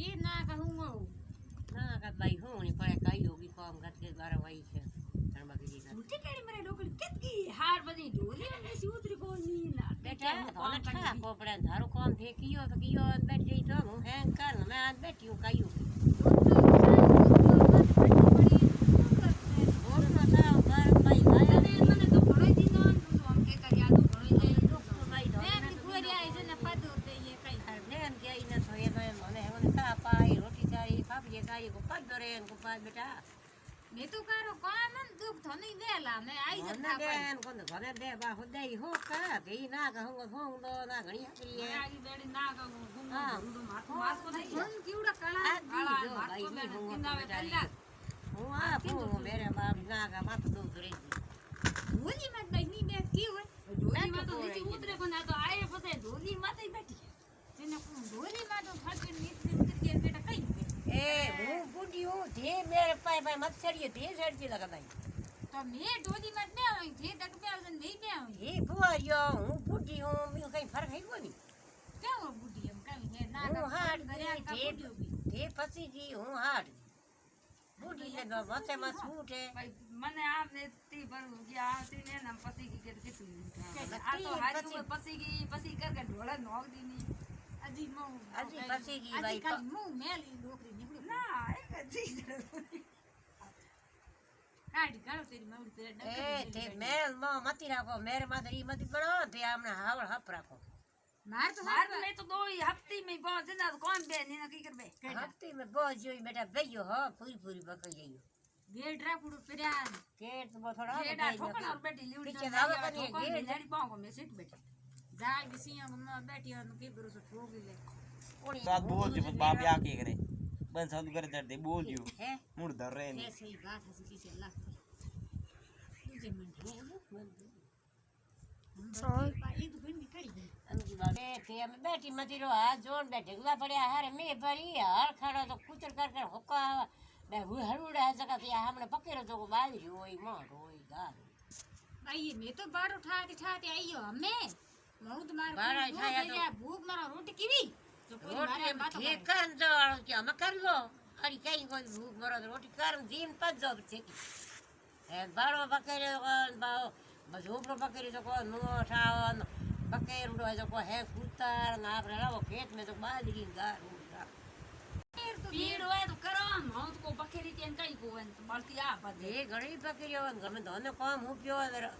કે ના કહું ના કા ભાઈ હું ને પડે કઈ યોગી કામ કરકે દ્વારા વહી છે ધર્મ की ઉઠી કેડી મરે ડોકડી કેટલી હાર બધી ઢોલી ને સી ઉતરી કોની ના બેટા ધોને ઠા કોપડે ધારો કામ થે કિયો તો કિયો બેઠ જઈ તો હું હેંગ કર મેં આજ બેઠી હું કયું बेटा मैं तो करो काम दुख थनी वेला मैं आई जता बेन कोन घरे दे बा होदई हो का भई ना कहूं हों दो ना घणी हकरी है आगी बेड़ी ना कहूं हां माथो माथो नहीं हम कीड़ा काला काला माथो में किंदावे कल्ला हूं आ हूं मेरे बाप ना का मत दो रे ढोली मत नहीं मैं की हो ढोली में तो नीचे उतरे को ना तो आए पते ढोली मत ही बैठी जेने को ढोली में तो फट के नीचे के बेटा कई ए हूं बुढ़ी हूं थे मेरे पाए पाए मत चढ़िए थे चढ़ लगा भाई तो मैं ढोली मत में आई थे तक में आवन नहीं में आई ए बुआरियो हूं बुढ़ी हूं मैं कहीं फर्क है कोनी क्या हो बुढ़ी हम कहीं है ना हूं हाट दरिया का बुढ़ी होगी थे फसी जी हूं हाट बुढ़ी ने मते मत सूट है भाई मने आपने ती पर गया आती ने हम पसी की के कितनी आ तो हाथ में पसी कर के ढोला नोक दीनी अजी मो अजी फसी की भाई का मुंह मेली नौकरी निकली ना एक अजी काटी काढो तेरी मौड़ी तेरे ए ते मेल मो मती राखो मेरे मादरी मती बड़ो ते हमने हावड़ हप राखो मार में तो दो ही हफ्ते में बहुत दिन तो कौन बे ने की करबे हफ्ते में बहुत जोई बेटा बेयो हो पूरी पूरी बकई जाइयो गेट राखुड़ पेरान गेट तो थोड़ा गेट ठोकन और बेटी लिवड़ी पीछे आवे कनी गेट लड़ी पाऊंगा मैं सीट बैठी जाग दिसिया में बैठी और के भरोसे ठोक ले बात बोल जो बाप या के करे बन सब कर दे बोल जो है मुड़ धर रहे ये सही बात है किसी से लाख तुझे मन बेटी मती रो हाथ जोड़ बैठे गुला पड़िया हारे मैं भरी हर खड़ा तो कुचर कर कर होका मैं हरुड़ा है जगह या हमने पकड़ो तो बाल रोई मां रोई गाल भाई मैं तो बार उठाती आई हो हमें बहुत मार बारा छाया तो भूख मारा रोटी कीवी तो कोई मारे बात ये कर दो क्या मैं कर लो अरे कहीं कोई भूख मरो रोटी कर दिन पच जाओ छे ए बारो पकड़े बाओ बजोपरो पकड़े जो को नो ठावन पकड़ो है जो को है कुतर ना रहा खेत में तो बाजरी गार पीड़ होए तो करो मौत को पकड़ी तेन कई को तो बाल्टी आ बदे ये घणी पकड़ियो गमे धोने काम हूं पियो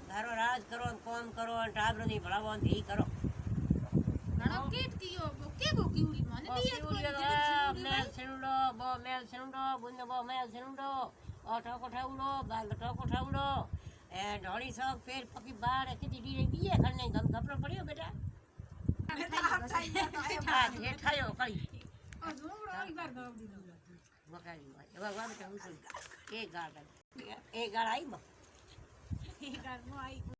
धारो राज करो काम करो टाबरो नहीं भलावो धी करो घणो कीट कियो के को कीउड़ी माने दिए को मेल सिनुडो बो मेल सिनुडो बुने बो मेल सिनुडो ऑटो को ठाउडो बाल को ठाउडो ए ढोली सब फिर पकी बाड़ किती डी दिए खने गम कपड़ो पड़ियो बेटा ये ठायो कई एक बार गाव दी मकाई बाबा बेटा एक गाड़ आई एक बार आई